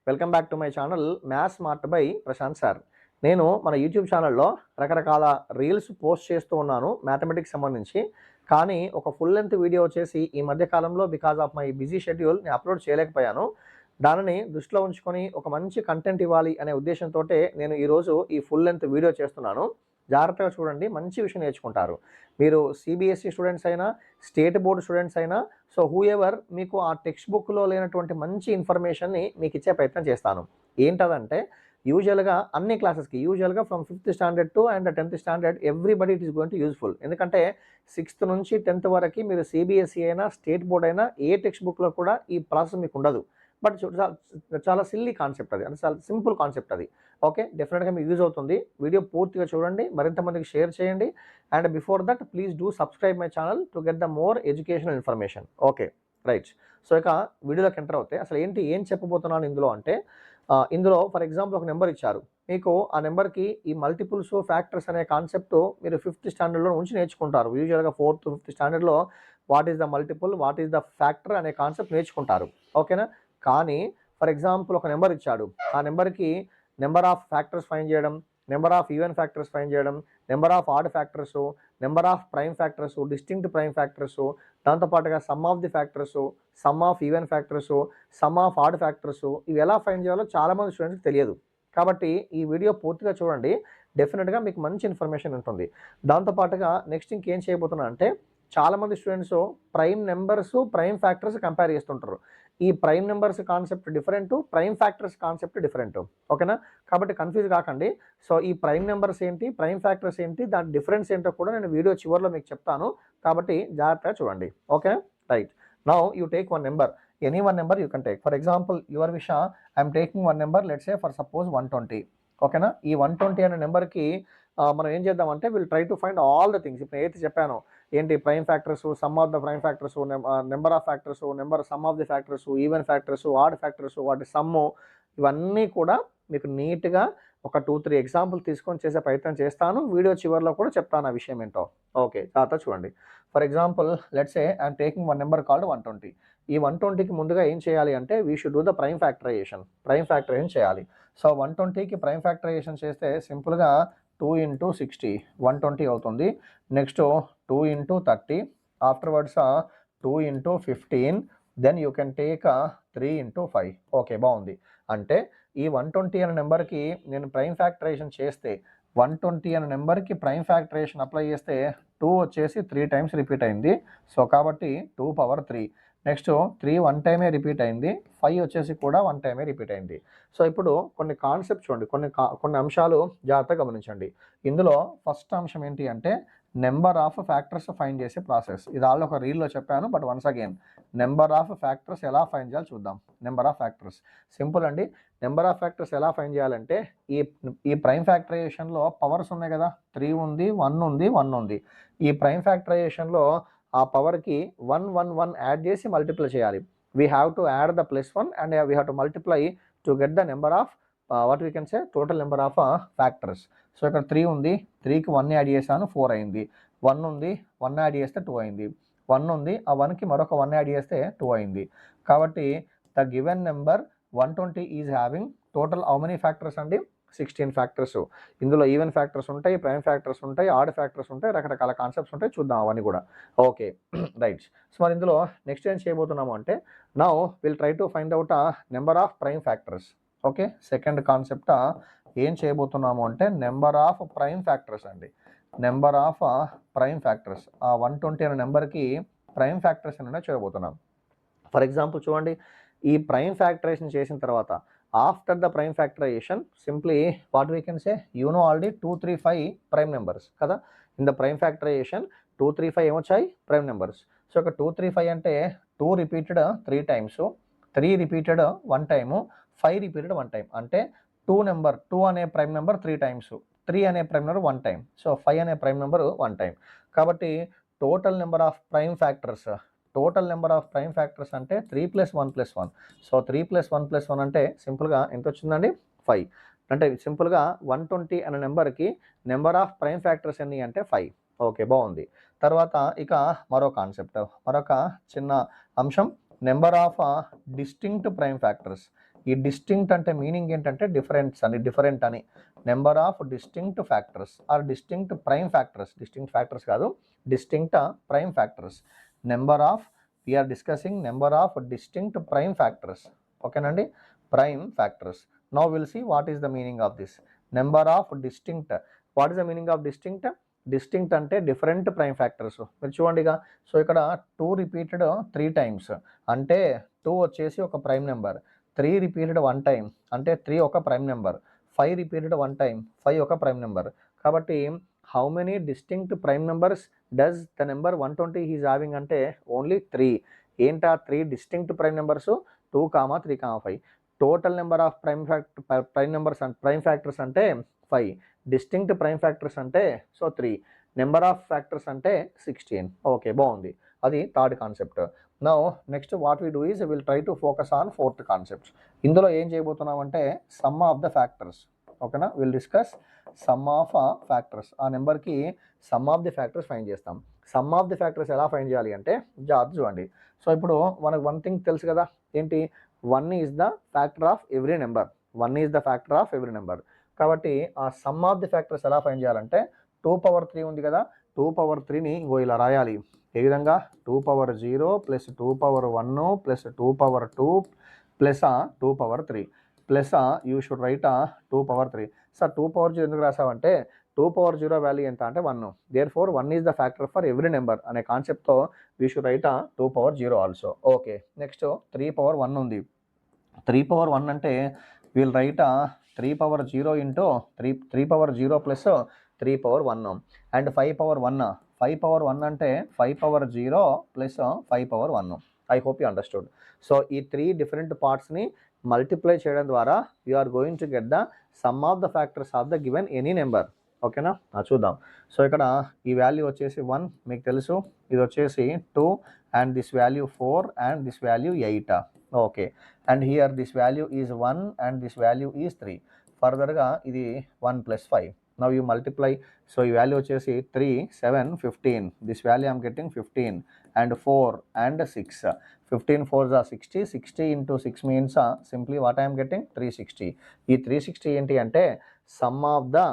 Welcome back to my channel maths smart by Prashanth sir. నేను మన YouTube ఛానల్లో రకరకాల రీల్స్ పోస్ట్ చేస్తూ ఉన్నాను మ్యాథమెటిక్స్ సంబంధించి. కానీ ఒక ఫుల్ లెంత్ వీడియో వచ్చేసి ఈ మధ్య కాలంలో because of my busy schedule నేను అప్లోడ్ చేయలేకపోయాను. దానిని దృష్టిలో ఉంచుకొని ఒక మంచి కంటెంట్ ఇవ్వాలి అనే ఉద్దేశంతో నేను ఈరోజు ఈ ఫుల్ లెంత్ వీడియో చేస్తున్నాను. జాగ్రత్తగా చూడండి, మంచి విషయం నేర్చుకుంటారు. మీరు సిబిఎస్ఈ స్టూడెంట్స్ అయినా, స్టేట్ బోర్డు స్టూడెంట్స్ అయినా, సో హూ ఎవర్ మీకు ఆ టెక్స్ట్ బుక్లో లేనటువంటి మంచి ఇన్ఫర్మేషన్ని మీకు ఇచ్చే ప్రయత్నం చేస్తాను. ఏంటదంటే యూజువల్గా అన్ని క్లాసెస్కి యూజువల్గా from 5th standard to and 10th standard everybody it is going to useful. ఎందుకంటే 6th నుంచి 10th వరకు మీరు సిబిఎస్ఈ అయినా, స్టేట్ బోర్డ్ అయినా ఏ టెక్స్ట్ బుక్లో కూడా ఈ ప్రాసెస్ మీకు ఉండదు. బట్ చాలా సిల్లీ కాన్సెప్ట్ అది, అంటే చాలా సింపుల్ కాన్సెప్ట్ అది. ఓకే, డెఫినెట్గా మీకు యూజ్ అవుతుంది. వీడియో పూర్తిగా చూడండి, మరింత మందికి షేర్ చేయండి. And before that please do subscribe my channel to get the more educational information. Okay right. So ఇక వీడియోలోకి ఎంటర్ అవుతే అసలు ఏం చెప్పబోతున్నాను ఇందులో అంటే, ఇందులో ఫర్ ఎగ్జాంపుల్ ఒక నెంబర్ ఇచ్చారు మీకు. ఆ నెంబర్కి ఈ మల్టిపుల్స్, ఫ్యాక్టర్స్ అనే కాన్సెప్ట్ మీరు 5th స్టాండర్డ్లో నుంచి నేర్చుకుంటారు. యూజువల్గా 4th, 5th స్టాండర్డ్లో what is the multiple, what is the factor అనే కాన్సెప్ట్ నేర్చుకుంటారు. ఓకేనా? కానీ ఫర్ ఎగ్జాంపుల్ ఒక నెంబర్ ఇచ్చాడు, ఆ నెంబర్కి నెంబర్ ఆఫ్ ఫ్యాక్టర్స్ ఫైండ్ చేయడం, number of even factors find చేయడం, number of odd factors, number of prime factors, distinct prime factors, దాంతోపాటుగా sum of the factors, sum of even factors, sum of odd factors, ఇవి ఎలా find చేయాలో చాలామంది స్టూడెంట్స్కి తెలియదు. కాబట్టి ఈ వీడియో పూర్తిగా చూడండి, డెఫినెట్గా మీకు మంచి ఇన్ఫర్మేషన్ ఉంటుంది. దాంతోపాటుగా నెక్స్ట్ ఇంకేం చేయబోతున్నా అంటే, చాలామంది students prime numbers, prime factors compare చేస్తుంటారు. ఈ prime numbers concept different, prime factors concept different. ఓకేనా? కాబట్టి కన్ఫ్యూజ్ కాకండి. సో ఈ ప్రైమ్ నెంబర్స్ ఏంటి, ప్రైమ్ ఫ్యాక్టర్స్ ఏంటి, దాని డిఫరెన్స్ ఏంటో కూడా నేను వీడియో చివరిలో మీకు చెప్తాను. కాబట్టి జాగ్రత్తగా చూడండి. Okay right. Now you take one number, any one number you can take. For example your wish I'm taking one number, let's say for suppose 120. ఓకేనా? ఈ 120 అనే నెంబర్కి మనం ఏం చేద్దామంటే will try to find all the things. ఇప్పుడు ఏదైతే చెప్పానో ఏంటి, prime factors, sum of the prime factors, number of factors, sum of the factors, even factors, odd factors, వాటి సమ్ము, ఇవన్నీ కూడా మీకు నీట్గా ఒక 2-3 ఎగ్జాంపుల్ తీసుకొని చేసే ప్రయత్నం చేస్తాను. వీడియో చివరిలో కూడా చెప్తాను ఆ విషయం ఏంటో. ఓకే, జాగ్రత్త చూడండి. For example let's say I'm taking one number called 120. ఈ 120కి ముందుగా ఏం చేయాలి అంటే we should do the prime factorization. Prime factorization చేయాలి. సో 120కి ప్రైమ్ ఫ్యాక్టరైజేషన్ చేస్తే సింపుల్గా 2 × 60 120 అవుతుంది. Next 2 × 30, afterwards 2 × 15, then you can take 3 × 5. Okay, బాగుంది. అంటే ఈ 120 అనే నెంబర్కి నేను ప్రైమ్ ఫ్యాక్టరైజేషన్ చేస్తే, 120 అనే నెంబర్కి ప్రైమ్ ఫ్యాక్టరైజేషన్ అప్లై చేస్తే 2 వచ్చేసి 3 టైమ్స్ రిపీట్ అయింది. సో కాబట్టి 2^3. నెక్స్ట్ 3 1 టైమే రిపీట్ అయింది, 5 వచ్చేసి కూడా 1 టైమే రిపీట్ అయింది. సో ఇప్పుడు కొన్ని కాన్సెప్ట్ చూడండి, కొన్ని అంశాలు జాగ్రత్తగా గమనించండి. ఇందులో ఫస్ట్ అంశం ఏంటి అంటే నెంబర్ ఆఫ్ ఫ్యాక్టర్స్ ఫైండ్ చేసే ప్రాసెస్. ఇది ఆల్రెడీ ఒక రీల్లో చెప్పాను, but once again number of factors ఎలా ఫైండ్ చేయాలో చూద్దాం. నెంబర్ ఆఫ్ ఫ్యాక్టర్స్ సింపుల్ అండి. నెంబర్ ఆఫ్ ఫ్యాక్టర్స్ ఎలా ఫైండ్ చేయాలంటే ఈ ప్రైమ్ ఫ్యాక్టరైజేషన్లో పవర్స్ ఉన్నాయి కదా, 3 ఉంది, 1 ఉంది, 1 ఉంది. ఈ ప్రైమ్ ఫ్యాక్టరైజేషన్లో ఆ పవర్కి 1 1 1 యాడ్ చేసి మల్టిప్లై చేయాలి. We have to add the +1 and we have to multiply to get the number of what we can say total number of factors. So ఇక్కడ 3 ఉంది, 3కి 1 యాడ్ చేశాను, 4 అయింది. 1 ఉంది, 1 యాడ్ చేస్తే 2 అయింది. 1 ఉంది, ఆ 1కి మరొక 1 యాడ్ చేస్తే 2 అయింది. కాబట్టి the given number 120 is having total how many factors అండి? 16 ఫ్యాక్టర్స్. ఇందులో ఈవెన్ ఫ్యాక్టర్స్ ఉంటాయి, ప్రైమ్ ఫ్యాక్టర్స్ ఉంటాయి, ఆడ్ ఫ్యాక్టర్స్ ఉంటాయి, రకరకాల కాన్సెప్ట్స్ ఉంటాయి. చూద్దాం అవన్నీ కూడా. Okay right. సో మరి ఇందులో నెక్స్ట్ ఏం చేయబోతున్నాము అంటే now will try to find out number of prime factors. Okay, second concept ఏం చేయబోతున్నాము అంటే నెంబర్ ఆఫ్ ప్రైమ్ ఫ్యాక్టర్స్ అండి. Number of prime factors. ఆ 120 అనే నెంబర్కి ప్రైమ్ ఫ్యాక్టర్స్ అనేది చేయబోతున్నాం. ఫర్ ఎగ్జాంపుల్ చూడండి, ఈ ప్రైమ్ ఫ్యాక్టరైజేషన్ చేసిన తర్వాత after the prime factorisation simply what we can say you know already 2 3 5 prime numbers కదా. ఇన్ ద ప్రైమ్ ఫ్యాక్టరైజేషన్ 2 3 5 ఏమొచ్చాయి? Prime numbers. సో ఇక్కడ 2 3 5 అంటే 2 repeated 3 times, 3 repeated 1 time, 5 repeated 1 time. అంటే 2 అనే ప్రైమ్ నెంబర్ 3 టైమ్స్, 3 అనే prime number 1 time, so 5 అనే prime number 1 time. కాబట్టి total number of prime factors, total number of prime factors అంటే 3 + 1 + 1. So 3 + 1 + 1 అంటే సింపుల్గా ఎంత వచ్చిందండి? 5. అంటే సింపుల్గా 120 అనే నెంబర్కి నెంబర్ ఆఫ్ ప్రైమ్ ఫ్యాక్టర్స్ ఎన్ని అంటే 5. ఓకే, బాగుంది. తర్వాత ఇక మరో కాన్సెప్ట్, మరొక చిన్న అంశం number of distinct prime factors. ఈ డిస్టింక్ట్ అంటే మీనింగ్ ఏంటంటే డిఫరెంట్ అని. Number of distinct factors or distinct prime factors, distinct factors కాదు, distinct prime factors. Number of, we're discussing number of distinct prime factors. ఓకేనండి, prime factors. Now will see what is the meaning of this number of distinct. What is the meaning of distinct? Distinct అంటే different prime factors. మీరు చూడండి ఇక, so ఇక్కడ 2 repeated 3 times అంటే 2 వచ్చేసి ఒక prime number, 3 repeated 1 time అంటే 3 ఒక ప్రైమ్ నెంబర్, 5 రిపీటెడ్ 1 టైం 5 ఒక ప్రైమ్ నెంబర్. కాబట్టి how many distinct prime numbers does the number 120 is having అంటే ఓన్లీ 3. ఏంటా 3 distinct prime numbers? 2, 3, 5. Total number of prime numbers and prime factors అంటే 5. Distinct prime factors అంటే so 3. Number of factors అంటే 16. Okay, బాగుంది. అది third concept. Now next what we do is will try to focus on fourth concept. ఇందులో ఏం చేయబోతున్నామంటే some of the factors. ఓకేనా, will discuss some of factors. ఆ నెంబర్కి some of the factors find చేస్తాం. Some of the factors ఎలా find చేయాలి అంటే జాగ్రత్త చూడండి. సో ఇప్పుడు మనకు వన్ థింగ్ తెలుసు కదా, ఏంటి? 1 is the factor of every number. 1 is the factor of every number. కాబట్టి ఆ సమ్ ఆఫ్ ది ఫ్యాక్టర్స్ ఎలా ఫైండ్ చేయాలంటే 2 పవర్ 3 ఉంది కదా, 2 పవర్ 3ని ఇంకో ఇలా రాయాలి. ఏ విధంగా? 2 power 0 plus 2 power 1 plus 2 power 2 plus 2 power 3 plus you should write 2 power 3. Sir 2 power 0 ఎందుకు రాసావంటే 2 పవర్ 0 వాల్యూ ఎంత అంటే 1. Therefore 1 is the factor for every number అనే కాన్సెప్ట్తో we should write 2 power 0 also. Okay, next 3 power 1 ఉంది. 3 power 1 అంటే we'll write 3 power 0 into 3 power 0 plus 3 power 1 and 5 power 1. 5 power 1 అంటే 5 power 0 plus 5 power 1. I hope you understood. So ఈ 3 different పార్ట్స్ని multiply చేయడం ద్వారా you are going to get the sum of the factors of the given any number. ఓకేనా, చూద్దాం. So ఇక్కడ ఈ value వచ్చేసి 1 మీకు తెలుసు, ఇది వచ్చేసి 2 and this value 4 and this value 8. Okay, and here this value is 1 and this value is 3. ఫర్దర్గా ఇది 1 plus 5. Now you multiply. So ఈ వాల్యూ వచ్చేసి 3, 7, 15. This value I'm getting 15 and 4 and 6. 15 4s are 60. 60 into 6 means simply what I am getting? 360. ఈ 360 ఏంటి అంటే sum of the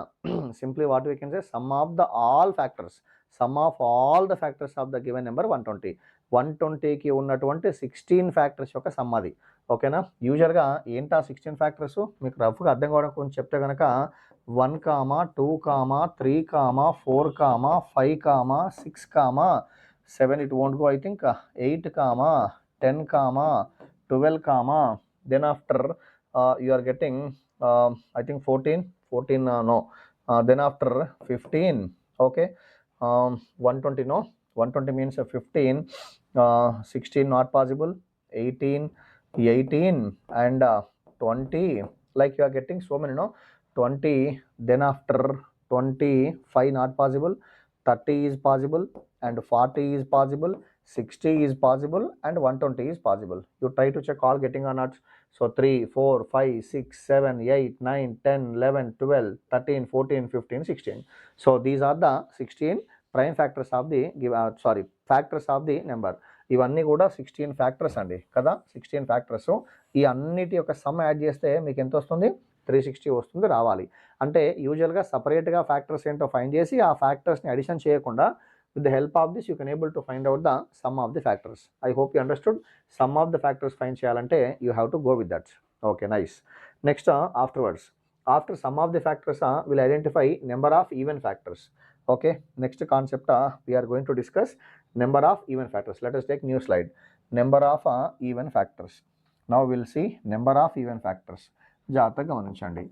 simply what we can say sum of the all factors. Sum of all the factors of the given number 120. 120కి ఉన్నటువంటి 16 factors యొక్క some అది. ఓకేనా, యూజువల్గా ఏంటా 16 factors మీకు రఫ్గా అర్థం కావడం కొంచెం చెప్తే కనుక 1, 2, 3, 4, 5, 6, 7, it won't go, I think 8, 10, 12, then after you are getting I think 14, no, then after 15. Okay, 120, no, 120 means 15, 16 not possible, 18 and 20, like you are getting so many, no, 20, then after 25 not possible, 30 is possible and 40 is possible, 60 is possible and 120 is possible. You try to check all getting or not. So 3, 4, 5, 6, 7, 8, 9, 10, 11, 12, 13, 14, 15, 16. So these are the 16 prime factors of the factors of the number. ఇవన్నీ కూడా 16 factors అండి కదా, 16 factors. ఈ అన్నిటి యొక్క some add చేస్తే మీకు ఎంత వస్తుంది? 360 వస్తుంది రావాలి. అంటే యూజువల్గా సపరేట్గా ఫ్యాక్టర్స్ ఏంటో ఫైండ్ చేసి ఆ ఫ్యాక్టర్స్ని అడిషన్ చేయకుండా with the help of this you can able to find out the sum of the factors. I hope you understood. Sum of the factors find cheyalante you have to go with that. Okay, nice. Next afterwards, after sum of the factors will identify number of even factors. Okay, next concept we are going to discuss number of even factors. Let us take new slide. Number of even factors. Now we'll see number of even factors. జాగ్రత్తగా గమనించండి.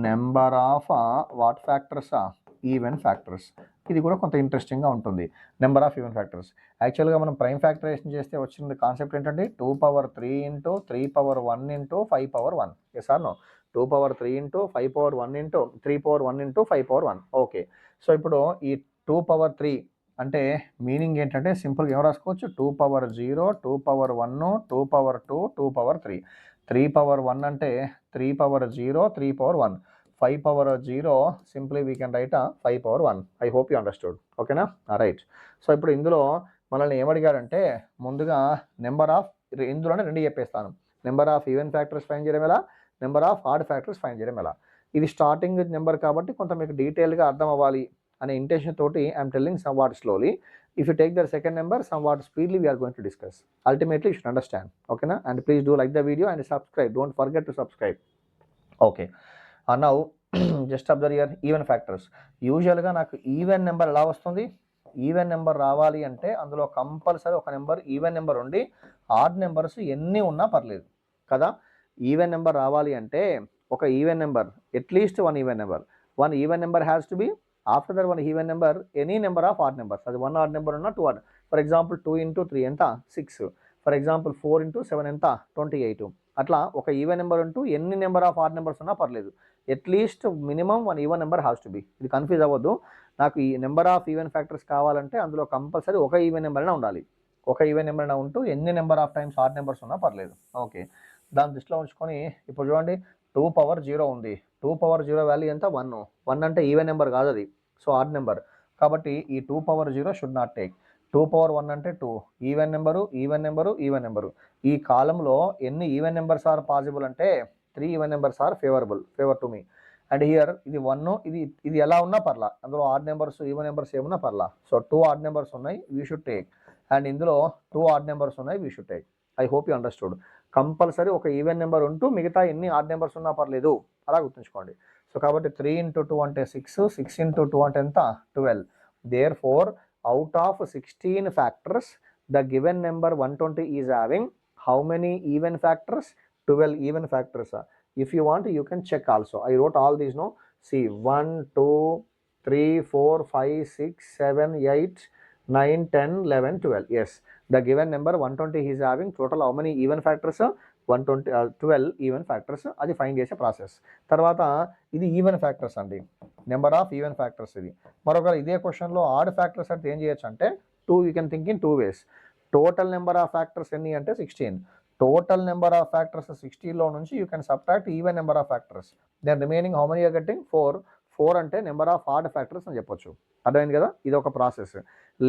Number of what factors? Even factors. ఇది కూడా కొంత ఇంట్రెస్టింగ్గా ఉంటుంది. Number of even factors. యాక్చువల్గా మనం prime factorization చేస్తే వచ్చిన కాన్సెప్ట్ ఏంటంటే 2 power 3 into 3 power 1 into 5 power 1. Yes or no? 2 power 3 into 5 power 1 into 3 power 1 into 5 power 1. Okay, so ఇప్పుడు ఈ 2 పవర్ 3 అంటే మీనింగ్ ఏంటంటే సింపుల్గా ఏం రాసుకోవచ్చు? 2 power 0, 2 power 1, 2 power 2, 2 power 3. 3 power 1 అంటే 3 power 0, 3 power 1. 5 power 0 simply we can write 5 power 1. I hope you understood. ఓకేనా, right. So ఇప్పుడు ఇందులో మనల్ని ఏమడిగాడంటే ముందుగా నెంబర్ ఆఫ్, ఇందులోనే 2 చెప్పేస్తాను. Number of even factors find చేయడం ఎలా, number of odd factors find చేయడం ఎలా. ఇది స్టార్టింగ్ నెంబర్ కాబట్టి కొంత మీకు డీటెయిల్గా అర్థం అవ్వాలి అనే ఇంటెన్షన్ తోటి I'm telling some what slowly. If you take the second number, somewhat speedily we are going to discuss. Ultimately, you should understand. Okay, na? And please do like the video and subscribe. Don't forget to subscribe. Okay. Now, just observe here even factors. Usually, నాకు even number ఎలా వస్తుంది? Even number రావాలి అంటే అందులో compulsory ఒక number even number ఉండి odd numbers ఎన్ని ఉన్నా పర్లేదు కదా. ఈవెన్ నెంబర్ రావాలి అంటే ఒక even number, at least one even number has to be. After that one even number, any number of odd numbers. అది one odd number ఉన్న two odd. For example 2 into 3 ఎంత 6. For example 4 into 7 ఎంత 28. అట్లా ఒక even number ఉంటూ ఎన్ని number of odd numbers ఉన్నా పర్లేదు, at least minimum one even number has to be. ఇది కన్ఫ్యూజ్ అవ్వద్దు. నాకు ఈ నెంబర్ ఆఫ్ ఈవెన్ ఫ్యాక్టర్స్ కావాలంటే అందులో కంపల్సరీ ఒక ఈవెన్ నెంబర్ అయినా ఉండాలి. ఒక ఈవెన్ నెంబర్ అయినా ఉంటూ ఎన్ని number of times odd numbers ఉన్నా పర్లేదు. ఓకే, దాని దృష్టిలో ఉంచుకొని ఇప్పుడు చూడండి 2 power 0 ఉంది. 2 power 0 వాల్యూ ఎంత 1 అంటే ఈవెన్ నెంబర్ కాదు అది, సో ఆడ్ నెంబర్. కాబట్టి ఈ 2 power 0 should not take. 2 power 1 అంటే 2 ఈవెన్ నెంబరు. ఈ కాలంలో ఎన్ని ఈవెన్ నెంబర్స్ ఆర్ పాసిబుల్ అంటే 3 even numbers are favour to me. And here ఇది 1, ఇది ఎలా ఉన్నా పర్లా, అందులో ఆడ్ నెంబర్స్ ఈవెన్ నెంబర్స్ ఏమున్నా పర్లా. సో 2 ఆడ్ నెంబర్స్ ఉన్నాయి, వీ షుడ్ టేక్. అండ్ ఇందులో 2 ఆడ్ నెంబర్స్ ఉన్నాయి, we should take. I hope you understood. Compulsory ఒక ఈవెన్ నెంబర్ ఉంటూ మిగతా ఎన్ని ఆడ్ నెంబర్స్ ఉన్నా పర్లేదు, అలా గుర్తుంచుకోండి. సో కాబట్టి 3 into 2 అంటే 6, 6 into 2 అంటే ఎంత 12. Therefore out of 16 factors the given number 120 is having how many even factors? 12 even factors. If you want you can check also. I wrote all these no. C 1 2 3 4 5 6 7 8 9 10 11 12. Yes, the given number 120 is having total how many even factors? 12 even factors. అది find చేసే process. తర్వాత ఇది even factors అండి, number of even factors ఇది. మరొక ఇదే క్వశ్చన్లో add factors అంటే ఏం చేయొచ్చు అంటే you can think in 2 ways. Total number of factors ఎన్ని అంటే 16. టోటల్ నెంబర్ ఆఫ్ ఫ్యాక్టర్స్ 16లో నుంచి you can subtract even number of factors. Then remaining how many are getting 4 అంటే నెంబర్ ఆఫ్ ఆడ్ ఫ్యాక్టర్స్ అని చెప్పొచ్చు. అర్థమైంది కదా, ఇది ఒక ప్రాసెస్.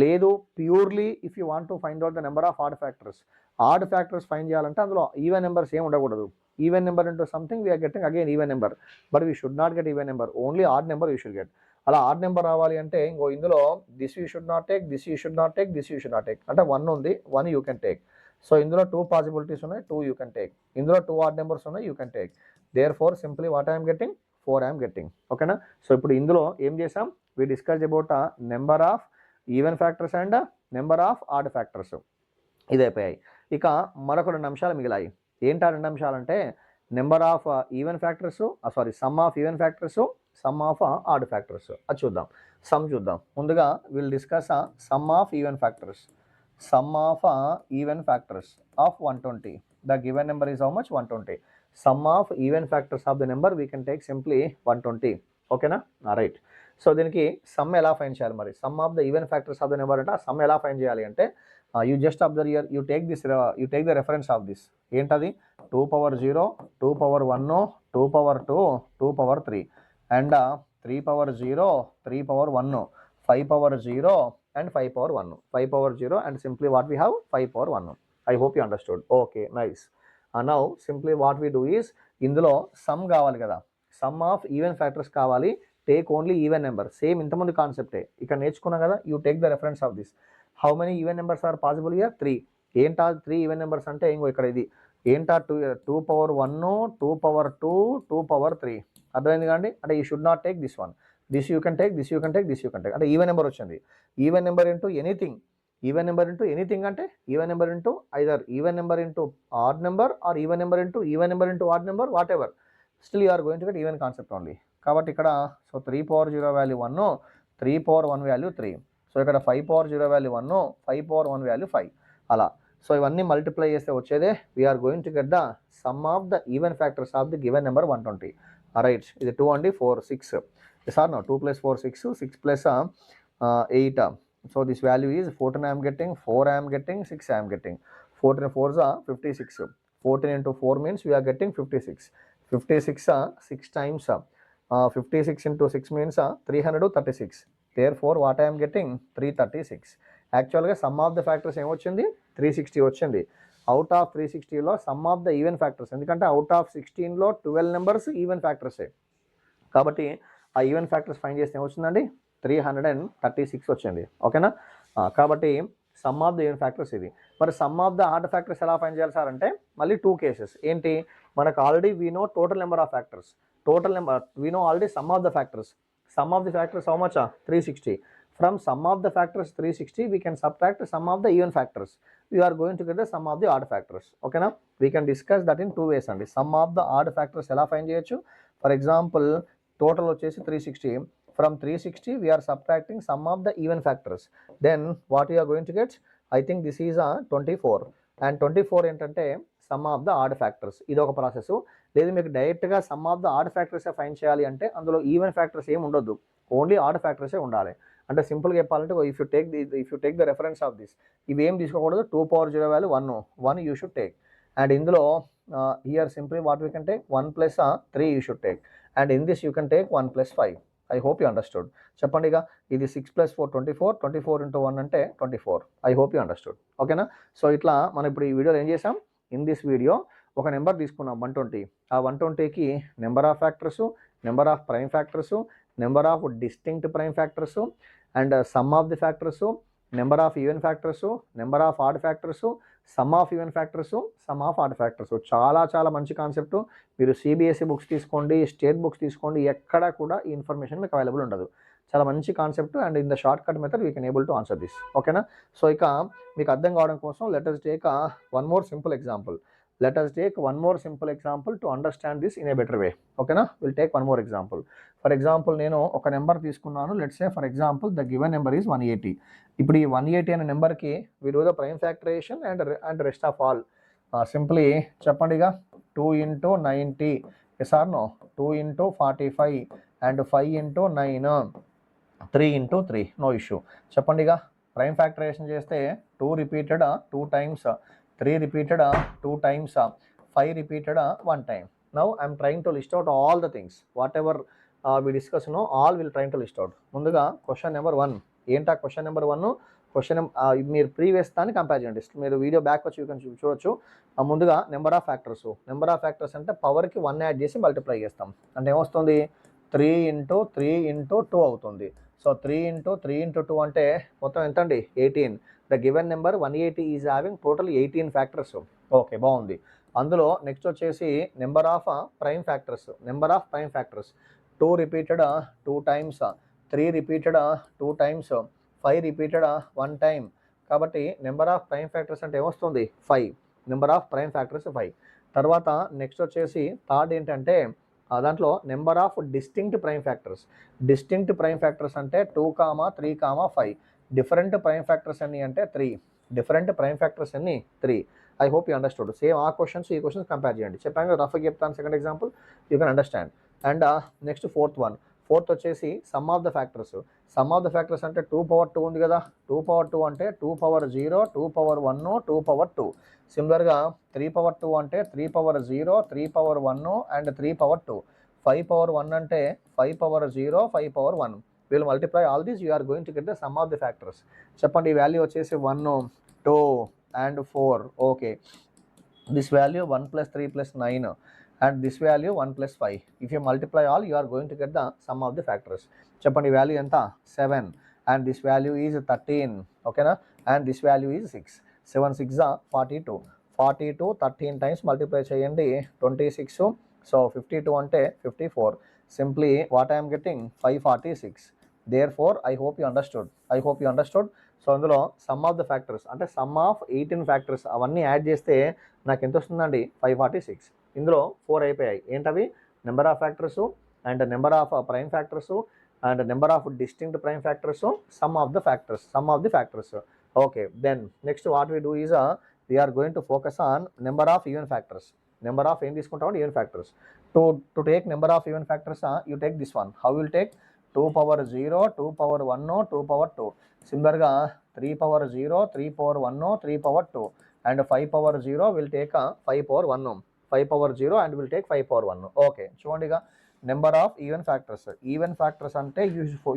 లేదు purely if you want to find out the number of odd factors find చేయాలంటే అందులో ఈవెన్ నెంబర్స్ ఏం ఉండకూడదు. Even number into something we're getting again even number, but we should not get even number, only odd number you should get. అలా odd number రావాలి అంటే ఇందులో this you should not take, this you should not take, this you should not take. అంటే 1 ఉంది, 1 you can take. So ఇందులో 2 possibilities ఉన్నాయి, 2 you can take. ఇందులో 2 odd numbers ఉన్నాయి, you can take. There four simply what I'm getting 4 I'm getting. ఓకేనా. So ఇప్పుడు ఇందులో ఏం చేసాం, we discuss about number of even factors and number of odd factors. ఇది అయిపోయాయి. ఇక మరొక 2 అంశాలు మిగిలాయి. ఏంటా 2 అంశాలు అంటే number of even factors, sum of even factors, sum of odd factors. అది చూద్దాం. సమ్ చూద్దాం. ముందుగా will discuss some of even factors. Sum of even factors of 120. The given number is how much 120. Some of even factors of the number we can take simply 120. ఓకేనా, right. So దీనికి some ఎలా find చేయాలి మరి? Some of the even factors of the number అంటే some ఎలా find చేయాలి అంటే you just observe here, you take the reference of this. ఏంటది? 2 power 0, 2 power 1, 2 power 2, 2 power 3 and 3 power 0, 3 power 1, 5 power 0 and 5 power 1, 5 power 0 and simply what we have 5 power 1. I hope you understood. Okay, nice. Now simply what we do is ఇందులో sum కావాలి కదా, sum of even factors కావాలి. Take only even number. Same ఇంతమంది కాన్సెప్టే ఇక్కడ నేర్చుకున్నాం కదా. You take the reference of this. How many even numbers are possible here? 3. ఏంటా 3 ఈవెన్ నెంబర్స్ అంటే ఇక్కడ ఇది ఏంటా 2 power 1, 2 power 2, 2 power 3. అర్థమైంది కాండి. అంటే you should not take this one. This you can take, this you can take, this you can take. అంటే even number వచ్చింది. Even number into anything. Even number into anything అంటే even number into either even number into odd number or even number into odd number, whatever. Still you are going to get even concept only. కాబట్టి ఇక్కడ so 3 power 0 value 1, 3 power 1 value 3. So ఇక్కడ 5 power 0 value 1, 5 power 1 value 5. అలా so ఇవన్నీ multiply చేస్తే వచ్చేదే we're going to get the sum of the even factors of the given number 120. Right. ఇది 2 అండి, 4 6. Sir no 2 + 4 6, 6 + 8. So this value is 14 I'm getting, 4 I'm getting, 6 I'm getting. 14 4s 56. 14 into 4 means we are getting 56. 56 6 times 56 into 6 means 336. Therefore what I am getting 336. యాక్చువల్గా some of the factors ఏమొచ్చింది 360 వచ్చింది. Out of 360లో sum of the even factors, ఎందుకంటే out of 16లో 12 numbers even ఫ్యాక్టర్సే, కాబట్టి ఆ even factors find చేస్తే ఏమొచ్చిందండి 336 వచ్చింది. ఓకేనా? కాబట్టి some of the even factors ఇది. మరి some of the odd factors ఎలా ఫైండ్ చేయాలి సార్ అంటే మళ్ళీ 2 కేసెస్. ఏంటి, మనకు already we know total number of factors, total number we know already some of the factors. Sum of the factors how much? 360. From sum of the factors 360 we can subtract sum of the even factors. We are going to get the sum of the odd factors. Okay na? We can discuss that in two ways andi. Sum of the odd factors ela find cheyochu. For example, total vachesi 360. From 360 we are subtracting sum of the even factors. Then what we are going to get? I think this is a 24. And 24 entante sum of the odd factors. Ido oka process. లేదు మీకు డైరెక్ట్గా sum of the odd ఫ్యాక్టర్సే find చేయాలి అంటే అందులో even factors ఏమి ఉండొద్దు, only add ఫ్యాక్టర్సే ఉండాలి. అంటే సింపుల్గా చెప్పాలంటే if you take the reference of this, ఇవి ఏం తీసుకోకూడదు, 2 power 0 value 1 you should take. And ఇందులో here simply what we can take 1 + 3 you should take. And in this you can take 1 + 5. I hope you understood. చెప్పండి ఇక, ఇది 6 + 4 24, 24 × 1 అంటే 24. I hope you understood. ఓకేనా? So ఇట్లా మనం ఇప్పుడు ఈ వీడియోలో ఏం చేసాం, ఇన్ దిస్ వీడియో ఒక నెంబర్ తీసుకున్నాం 120. ఆ 120కి number of factors, number of prime factors, number of distinct prime factors, and sum of the factors, number of even factors, number of odd factors, sum of even factors, sum of odd factors. చాలా చాలా మంచి concept. మీరు CBSE books తీసుకోండి, state books తీసుకోండి, ఎక్కడ కూడా ఈ information మీకు అవైలబుల్ ఉండదు. చాలా మంచి concept and in the short cut method we can able to answer this. ఓకేనా? సో ఇక మీకు అర్థం కావడం కోసం let us take one more simple example. Let us take one more simple example to understand this in a better way. Okay na? We'll take one more example. For example, నేను ఒక number తీసుకున్నాను. Let's say for example the given number is 180. ఇప్పుడు ఈ 180 అనే నెంబర్కి we do the prime factorization and rest of all. Simply చెప్పండి ఇక, 2 × 90, yes or no, 2 × 45 and 5 × 9, 3 × 3, no issue. చెప్పండి ఇక, ప్రైమ్ ఫ్యాక్టరైజేషన్ చేస్తే 2 repeated 2 times, 3 repeated 2 times, 5 repeated 1 time. Now I am trying to list out all the things. Whatever we discuss, all will trying to list out. ముందుగా question number 1. ఏంటా question number 1? Question మీరు previous దాన్ని compare చేయండి. మీరు video back వచ్చి చూడొచ్చు. ముందుగా number of factors. Number of factors అంటే పవర్కి 1 యాడ్ చేసి మల్టిప్లై చేస్తాం. అంటే ఏమొస్తుంది, 3 × 3 × 2 అవుతుంది. సో 3 × 3 × 2 అంటే మొత్తం ఎంత అండి, 18. The given number 180 is having total 18 factors. Okay, బాగుంది. అందులో నెక్స్ట్ వచ్చేసి number of prime factors. Number of prime factors 2 repeated 2 times, 3 repeated 2 times, 5 repeated 1 time. కాబట్టి నెంబర్ ఆఫ్ ప్రైమ్ ఫ్యాక్టర్స్ అంటే ఏమొస్తుంది, 5. Number of prime factors 5. తర్వాత next వచ్చేసి third ఏంటంటే దాంట్లో number of distinct prime factors. Distinct prime factors అంటే 2, 3, 5. Different prime factors అన్ని అంటే 3. డిఫరెంట్ ప్రైమ్ ఫ్యాక్టర్స్ అన్ని 3. I hope you understood. Same ఆ క్వశ్చన్స్ ఈ క్వశ్చన్స్ కంపేర్ చేయండి. చెప్పాను కదా, రఫ్గా చెప్తాను. Second example you can understand. And next fourth one. Fourth వచ్చేసి sum of the factors. Sum of the factors అంటే 2 ఉంది కదా, 2 అంటే 2 0, 2 1, 2 సిమిలర్గా 3 అంటే 3 0, 3 1 అండ్ 3 5 అంటే 5 0, 5 1. We'll multiply all these, you are going to get the sum of the factors. చెప్పండి, ఈ వాల్యూ వచ్చేసి 1, 2 and 4. Okay, this value 1 + 3 + 9 and this value 1 + 5. If you multiply all, you are going to get the sum of the factors. చెప్పండి, value ఎంత, 7 and this value is 13. ఓకేనా? and this value is 6. 7 6 42. 42 13 times multiply చేయండి, 26. so 52 అంటే 54. simply what I am getting, 546. therefore I hope you understood. So అందులో sum of the factors అంటే sum of 18 factors అవన్నీ add చేస్తే నాకు ఎంత వస్తుందండి, 546. ఇందులో 4 అయిపోయాయి. ఏంటవి, number of factors and number of prime factors and number of distinct prime factors, sum of the factors. Okay, then next what we do is we are going to focus on number of even factors. Number of ఏం తీసుకుంటామంటే even factors. To take number of even factors you take this one. How will take 2 power 0, 2 power 1, 2 power 2. సిమిలర్గా 3 power 0, 3 power 1, 3 power 2 and 5 power 0 will take 5 power 1, 5 power 0 and will take 5 power 1. Okay, చూడండి ఇక number of even factors. Even factors అంటే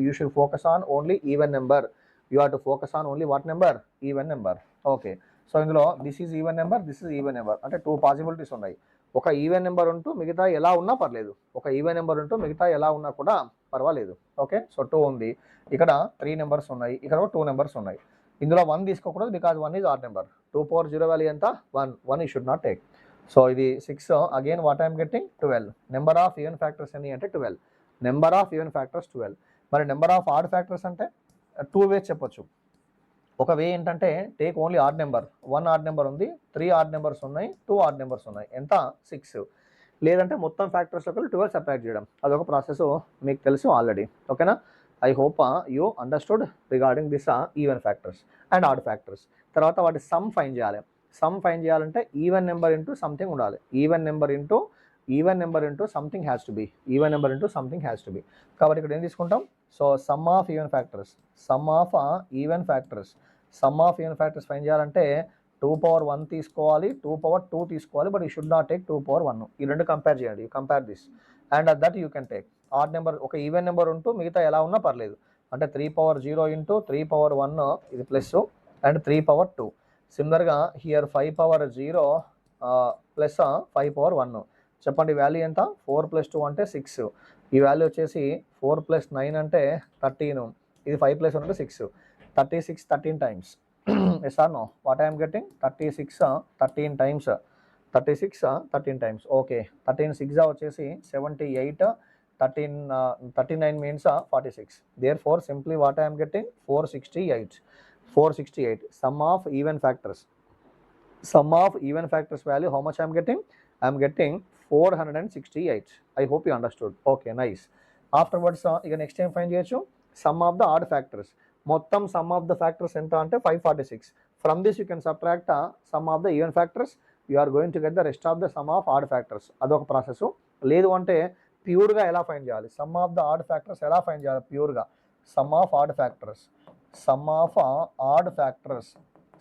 you should focus on only even number. You have to focus on only what number, even number. Okay, so ఇందులో this is even number, this is even number, అంటే 2 possibilities ఉన్నాయి. ఒక even number ఉంటూ మిగతా ఎలా ఉన్నా పర్లేదు, ఒక ఈవెన్ నెంబర్ ఉంటూ మిగతా ఎలా ఉన్నా కూడా పర్వాలేదు. ఓకే, సో 2 ఉంది, ఇక్కడ 3 నెంబర్స్ ఉన్నాయి, ఇక్కడ 2 నెంబర్స్ ఉన్నాయి. ఇందులో 1 తీసుకోకూడదు because 1 is odd number. 2 power 0 value ఎంత? 1 you should not take. So ఇది 6. Again what I'm getting 12. Number of even factors ఎన్ని అంటే 12. Number of even factors 12. మరి నెంబర్ ఆఫ్ ఆడ్ ఫ్యాక్టర్స్ అంటే 2 వేస్ చెప్పొచ్చు. ఒక వే ఏంటంటే take only odd number. 1 odd number ఉంది, 3 ఆడ్ నెంబర్స్ ఉన్నాయి, 2 ఆడ్ నెంబర్స్ ఉన్నాయి, ఎంత? 6. లేదంటే మొత్తం ఫ్యాక్టర్స్లో 12 సపరేట్ చేయడం, అదొక ప్రాసెస్ మీకు తెలుసు ఆల్రెడీ. ఓకేనా? I hope you understood regarding this even factors and odd factors. తర్వాత వాటి సమ్ ఫైండ్ చేయాలి. సమ్ ఫైండ్ చేయాలంటే ఈవెన్ నెంబర్ ఇంటూ సంథింగ్ ఉండాలి. Even number into something has to be. Even number into something has to be. కాబట్టి ఇక్కడ ఏం తీసుకుంటాం? So some of even factors, sum of even factors, sum of even factors find చేయాలంటే 2 power 1 తీసుకోవాలి, 2 power 2 తీసుకోవాలి, but you should not take 2 power 1. ఈ రెండు compare చేయండి. You compare this and that you can take odd number. ఒక even number ఉంటూ మిగతా ఎలా ఉన్నా పర్లేదు. అంటే 3 పవర్ 0 ఇంటూ 3 పవర్ 1 ఇది ప్లస్ అండ్ 3 పవర్ 2. సిమిలర్గా హియర్ 5 పవర్ 0 ప్లస్ 5 పవర్ 1. చెప్పండి వాల్యూ ఎంత? 4 + 2 అంటే 6. ఈ వాల్యూ వచ్చేసి 4 + 9 అంటే 13. ఇది 5 + 1 అంటే 6. 36 13 times. Yes or no? What I'm getting 36 13 times. 36 13 times. Okay, 13 6 వచ్చేసి 78. 39 means 46. Therefore simply what I am getting 468. 468. Sum of even factors. Sum of even factors value how much I am getting? I am getting 468. I hope you understood. Okay, nice. Afterwards next time find cheyochu sum of the odd factors. Mottam sum of the factors enta ante 546. From this you can subtract sum of the even factors. You are going to get the rest of the sum of odd factors. Adoka process. Ledu ante ప్యూర్గా ఎలా find చేయాలి? Sum of the odd factors ఎలా find చేయాలి ప్యూర్గా? Sum of odd factors, sum of odd factors,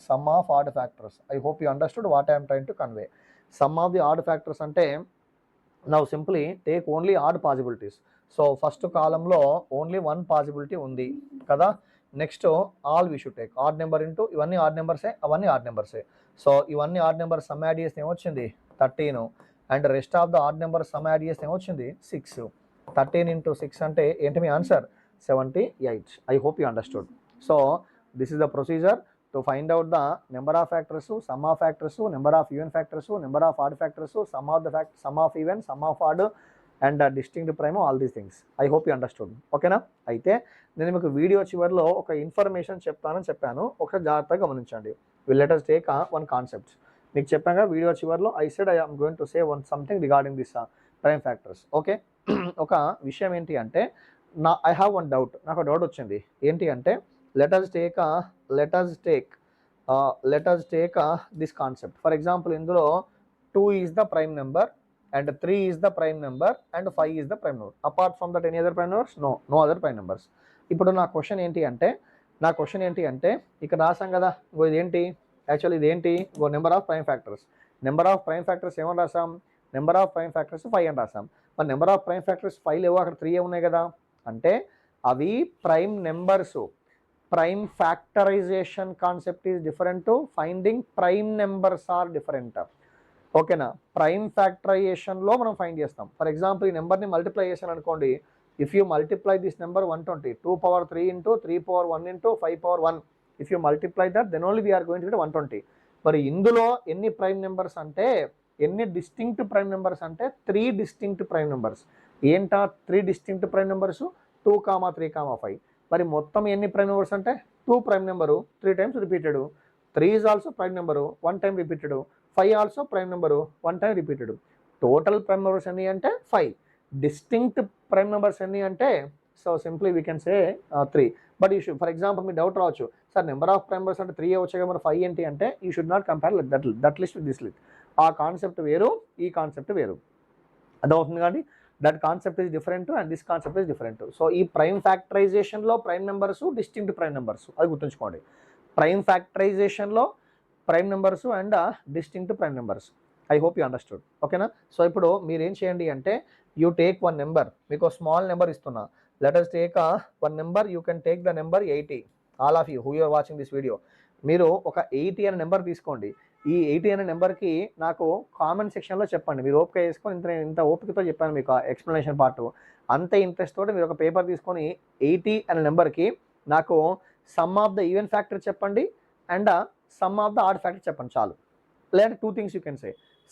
sum of odd factors. I hope you understood what I'm trying to convey. Sum of the odd factors అంటే now simply take only odd possibilities. So first కాలంలో only 1 possibility ఉంది కదా. Next all we should take odd number into ఇవన్నీ odd నెంబర్సే, అవన్నీ odd నెంబర్సే. So ఇవన్నీ add numbers sum add చేస్తే ఏమొచ్చింది? 13. And rest of the odd number sum add చేస్తే ఏమొచ్చింది? 6. 13 into 6 అంటే ఏంటి మీ answer? 78. I hope you understood. So this is the procedure to find out the number of factors, sum of factors, number of even factors, number of odd factors, sum of the sum of even, sum of odd and distinct prime, all these things. I hope you understood. ఓకేనా? అయితే నేను మీకు video చివరిలో ఒక information చెప్తానని చెప్పాను, ఒకసారి జాగ్రత్తగా గమనించండి. Will let us take one concept. మీకు చెప్పాక వీడియో చివరిలో I said I am going to say something regarding this prime factors. Okay, ఒక విషయం ఏంటి అంటే ఐ హ్యావ్ వన్ డౌట్. నాకు డౌట్ వచ్చింది. ఏంటి అంటే let us take this concept. For example ఇందులో 2 is the prime number and 3 is the prime number and 5 is the prime number. Apart from that any other prime numbers? No other prime numbers. ఇప్పుడు నా question ఏంటి అంటే ఇక్కడ రాసాం కదా, ఇదేంటి actually ఇదేంటి? Number of prime factors. Number of prime factors ఏమని రాసాం? నెంబర్ ఆఫ్ ప్రైమ్ ఫ్యాక్టర్స్ 5 అని రాసాం. మరి నెంబర్ ఆఫ్ ప్రైమ్ ఫ్యాక్టర్స్ 5 లేవో, అక్కడ 3 ఉన్నాయి కదా. అంటే అవి prime numbers. Prime factorization concept is different to finding prime numbers are different. ఓకేనా? ప్రైమ్ ఫ్యాక్టరైజేషన్లో మనం ఫైండ్ చేస్తాం. ఫర్ ఎగ్జాంపుల్ ఈ నెంబర్ని మల్టిప్లై చేశాను అనుకోండి. If you multiply this number 120, 2 power 3 into 3 power 1 into 5 power 1. If you multiply that, then only we are going to get 120. మరి ఇందులో ఎన్ని ప్రైమ్ నెంబర్స్ అంటే, ఎన్ని డిస్టింక్ట్ ప్రైమ్ నెంబర్స్ అంటే 3 డిస్టింక్ట్ ప్రైమ్ నెంబర్స్. ఏంటా 3 డిస్టింక్ట్ ప్రైమ్ నెంబర్స్? 2, 3, 5. మరి మొత్తం ఎన్ని ప్రైమ్ నెంబర్స్ అంటే 2 prime number 3 times repeated. 3 is also prime number 1 time repeated. 5 also prime number 1 time repeated. Total prime numbers ఎన్ని అంటే 5. Distinct prime numbers ఎన్ని అంటే, so simply we can say 3. But you should, for example, మీ doubt రావచ్చు, sir number of prime numbers అంటే 3 వచ్చాయి మరి 5 ఏంటి అంటే, you should not compare that list with this list. ఆ కాన్సెప్ట్ వేరు, ఈ కాన్సెప్ట్ వేరు. అర్థమవుతుంది కానీ that concept is different and this concept is different. So ఈ ప్రైమ్ ఫ్యాక్టరైజేషన్లో prime numbers distinct prime numbers, అది గుర్తుంచుకోండి. ప్రైమ్ ఫ్యాక్టరైజేషన్లో prime numbers and distinct prime numbers. I hope you understood. ఓకేనా? సో ఇప్పుడు మీరు ఏం చేయండి అంటే, యూ టేక్ వన్ నెంబర్, మీకు స్మాల్ నెంబర్ ఇస్తున్నా. Let us take one number, you can take the number 80. All of you who you are watching this video, మీరు ఒక 80 అనే నెంబర్ తీసుకోండి. ఈ 80 అనే నెంబర్‌కి నాకు కామెంట్ సెక్షన్‌లో చెప్పండి. మీరు ఓపిక చేసుకొని ఇంత ఓపికతో చెప్పాను మీకు ఆ ఎక్స్‌ప్లనేషన్ పార్ట్. అంతే ఇంట్రెస్ట్ తోటి మీరు ఒక పేపర్ తీసుకొని 80 అనే నెంబర్‌కి నాకు sum of the even factor చెప్పండి and sum of the odd factor చెప్పండి చాలు. లేదంటే 2 things you can say.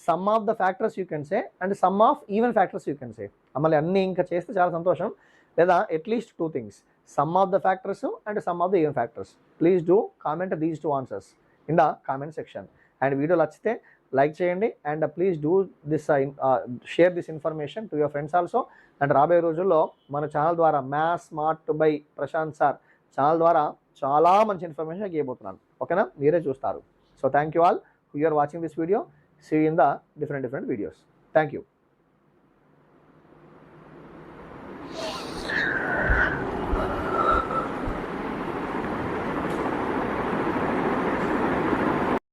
Sum of the factors you can say and sum of even factors you can say. మళ్ళీ అన్నీ ఇంకా చేస్తే చాలా సంతోషం. లేదా at least 2 things. Sum of the factors and sum of the even factors. Please do comment these 2 answers in the comment section. And video నచ్చితే like చేయండి and please do this share this information to your friends also. And రాబోయే రోజుల్లో మన channel ద్వారా maths smart by Prashanth sir channel ద్వారా చాలా మంచి information ఇవ్వబోతున్నాను. ఓకేనా? మీరే చూస్తారు. So thank you all who you are watching this video. See you in the different videos. Thank you.